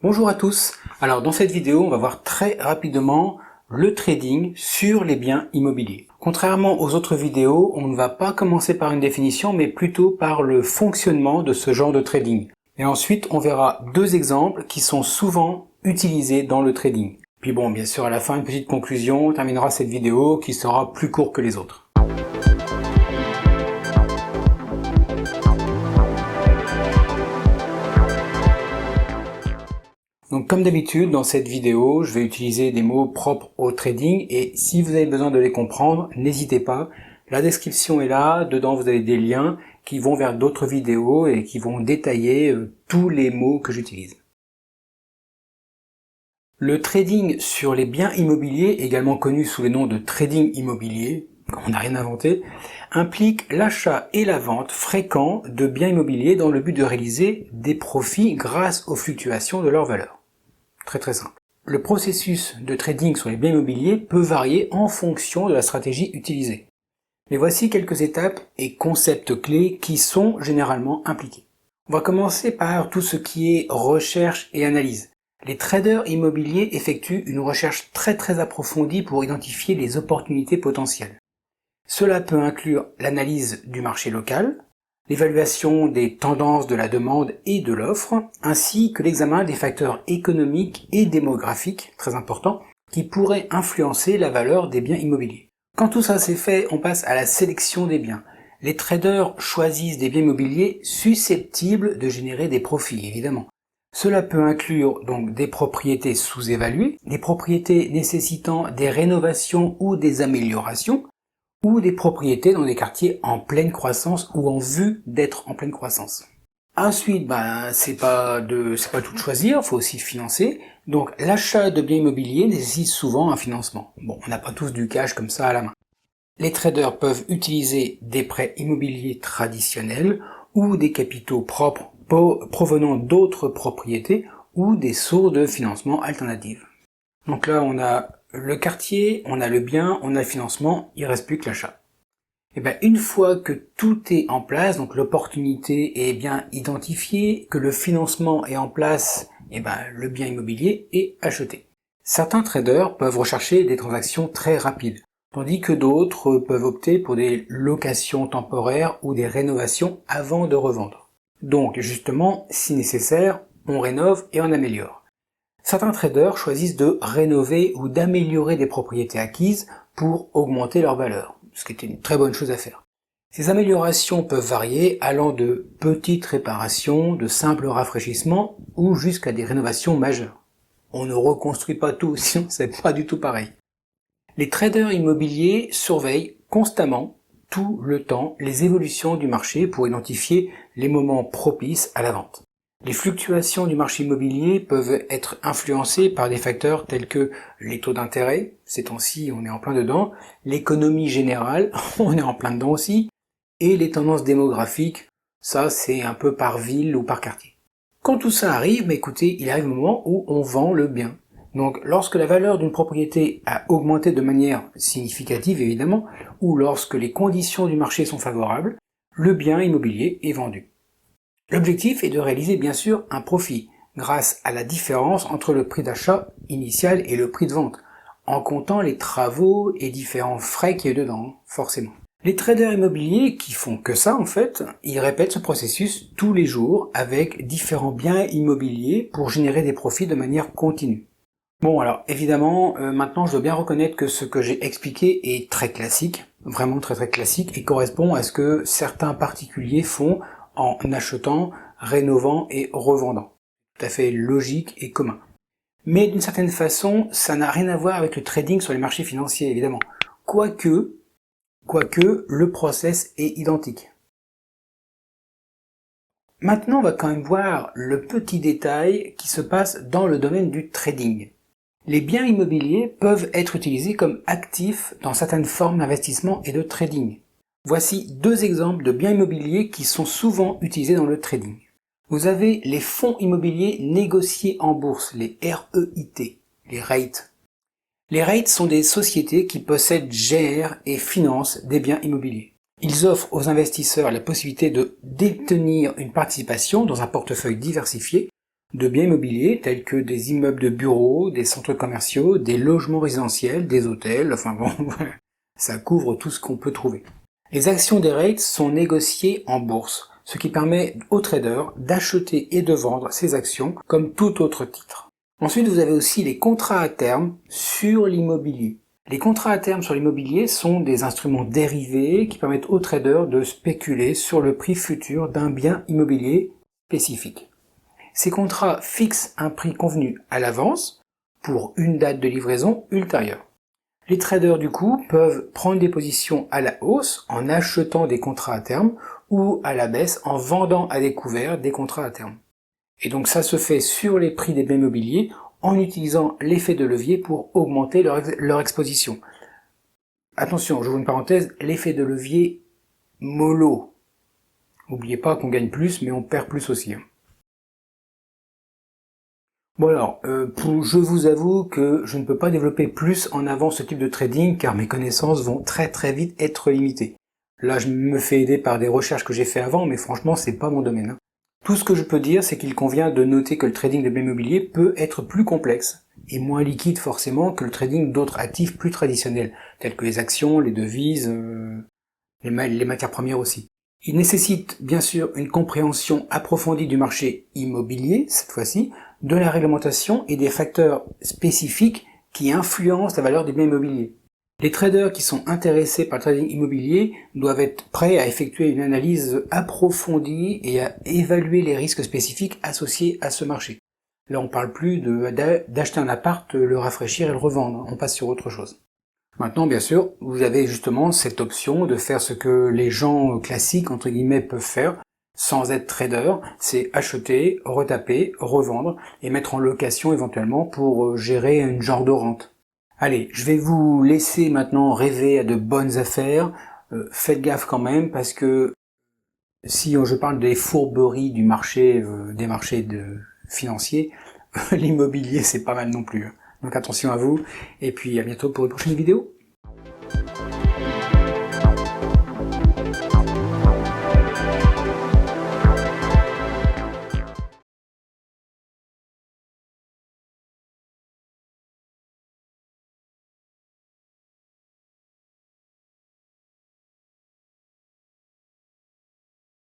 Bonjour à tous. Alors dans cette vidéo, on va voir très rapidement le trading sur les biens immobiliers. Contrairement aux autres vidéos, on ne va pas commencer par une définition, mais plutôt par le fonctionnement de ce genre de trading. Et ensuite, on verra deux exemples qui sont souvent utilisés dans le trading. Puis bon, bien sûr, à la fin, une petite conclusion, on terminera cette vidéo qui sera plus courte que les autres. Donc comme d'habitude, dans cette vidéo, je vais utiliser des mots propres au trading et si vous avez besoin de les comprendre, n'hésitez pas. La description est là, dedans vous avez des liens qui vont vers d'autres vidéos et qui vont détailler tous les mots que j'utilise. Le trading sur les biens immobiliers, également connu sous le nom de trading immobilier, on n'a rien inventé, implique l'achat et la vente fréquents de biens immobiliers dans le but de réaliser des profits grâce aux fluctuations de leur valeur. Très simple. Le processus de trading sur les biens immobiliers peut varier en fonction de la stratégie utilisée. Mais voici quelques étapes et concepts clés qui sont généralement impliqués. On va commencer par tout ce qui est recherche et analyse. Les traders immobiliers effectuent une recherche très approfondie pour identifier les opportunités potentielles. Cela peut inclure l'analyse du marché local, l'évaluation des tendances de la demande et de l'offre, ainsi que l'examen des facteurs économiques et démographiques, très importants, qui pourraient influencer la valeur des biens immobiliers. Quand tout ça c'est fait, on passe à la sélection des biens. Les traders choisissent des biens immobiliers susceptibles de générer des profits, évidemment. Cela peut inclure donc des propriétés sous-évaluées, des propriétés nécessitant des rénovations ou des améliorations, ou des propriétés dans des quartiers en pleine croissance ou en vue d'être en pleine croissance. Ensuite, c'est pas tout de choisir, faut aussi financer. Donc l'achat de biens immobiliers nécessite souvent un financement. Bon, on n'a pas tous du cash comme ça à la main. Les traders peuvent utiliser des prêts immobiliers traditionnels ou des capitaux propres provenant d'autres propriétés ou des sources de financement alternatives. Donc là, on a le quartier, on a le bien, on a le financement, il reste plus que l'achat. Et une fois que tout est en place, donc l'opportunité est bien identifiée, que le financement est en place, le bien immobilier est acheté. Certains traders peuvent rechercher des transactions très rapides, tandis que d'autres peuvent opter pour des locations temporaires ou des rénovations avant de revendre. Donc justement, si nécessaire, on rénove et on améliore. Certains traders choisissent de rénover ou d'améliorer des propriétés acquises pour augmenter leur valeur, ce qui est une très bonne chose à faire. Ces améliorations peuvent varier allant de petites réparations, de simples rafraîchissements ou jusqu'à des rénovations majeures. On ne reconstruit pas tout, sinon c'est pas du tout pareil. Les traders immobiliers surveillent constamment, tout le temps, les évolutions du marché pour identifier les moments propices à la vente. Les fluctuations du marché immobilier peuvent être influencées par des facteurs tels que les taux d'intérêt, ces temps-ci on est en plein dedans, l'économie générale, on est en plein dedans aussi, et les tendances démographiques, ça c'est un peu par ville ou par quartier. Quand tout ça arrive, écoutez, il arrive un moment où on vend le bien. Donc lorsque la valeur d'une propriété a augmenté de manière significative évidemment, ou lorsque les conditions du marché sont favorables, le bien immobilier est vendu. L'objectif est de réaliser bien sûr un profit, grâce à la différence entre le prix d'achat initial et le prix de vente, en comptant les travaux et différents frais qu'il y a dedans, forcément. Les traders immobiliers qui font que ça en fait, ils répètent ce processus tous les jours avec différents biens immobiliers pour générer des profits de manière continue. Bon alors évidemment, maintenant je dois bien reconnaître que ce que j'ai expliqué est très classique, vraiment très classique, et correspond à ce que certains particuliers font en achetant, rénovant et revendant. Tout à fait logique et commun. Mais d'une certaine façon, ça n'a rien à voir avec le trading sur les marchés financiers, évidemment. Quoique, le process est identique. Maintenant, on va quand même voir le petit détail qui se passe dans le domaine du trading. Les biens immobiliers peuvent être utilisés comme actifs dans certaines formes d'investissement et de trading. Voici deux exemples de biens immobiliers qui sont souvent utilisés dans le trading. Vous avez les fonds immobiliers négociés en bourse, les REIT, les REIT. Les REIT sont des sociétés qui possèdent, gèrent et financent des biens immobiliers. Ils offrent aux investisseurs la possibilité de détenir une participation dans un portefeuille diversifié de biens immobiliers tels que des immeubles de bureaux, des centres commerciaux, des logements résidentiels, des hôtels, enfin bon, ça couvre tout ce qu'on peut trouver. Les actions des REIT sont négociées en bourse, ce qui permet aux traders d'acheter et de vendre ces actions comme tout autre titre. Ensuite, vous avez aussi les contrats à terme sur l'immobilier. Les contrats à terme sur l'immobilier sont des instruments dérivés qui permettent aux traders de spéculer sur le prix futur d'un bien immobilier spécifique. Ces contrats fixent un prix convenu à l'avance pour une date de livraison ultérieure. Les traders du coup peuvent prendre des positions à la hausse en achetant des contrats à terme ou à la baisse en vendant à découvert des contrats à terme. Et donc ça se fait sur les prix des biens immobiliers en utilisant l'effet de levier pour augmenter leur exposition. Attention, j'ouvre une parenthèse, l'effet de levier mollo. N'oubliez pas qu'on gagne plus mais on perd plus aussi. Bon alors, je vous avoue que je ne peux pas développer plus en avant ce type de trading car mes connaissances vont très très vite être limitées. Là, je me fais aider par des recherches que j'ai fait avant, mais franchement, c'est pas mon domaine. Tout ce que je peux dire, c'est qu'il convient de noter que le trading de biens immobiliers peut être plus complexe et moins liquide forcément que le trading d'autres actifs plus traditionnels, tels que les actions, les devises, les matières premières aussi. Il nécessite bien sûr une compréhension approfondie du marché immobilier, cette fois-ci, de la réglementation et des facteurs spécifiques qui influencent la valeur des biens immobiliers. Les traders qui sont intéressés par le trading immobilier doivent être prêts à effectuer une analyse approfondie et à évaluer les risques spécifiques associés à ce marché. Là, on parle plus d'acheter un appart, le rafraîchir et le revendre, on passe sur autre chose. Maintenant, bien sûr, vous avez justement cette option de faire ce que les gens classiques, entre guillemets, peuvent faire, sans être trader, c'est acheter, retaper, revendre et mettre en location éventuellement pour gérer une genre de rente. Allez, je vais vous laisser maintenant rêver à de bonnes affaires. Faites gaffe quand même parce que si je parle des fourberies du marché, des marchés financiers, l'immobilier c'est pas mal non plus. Donc attention à vous et puis à bientôt pour une prochaine vidéo.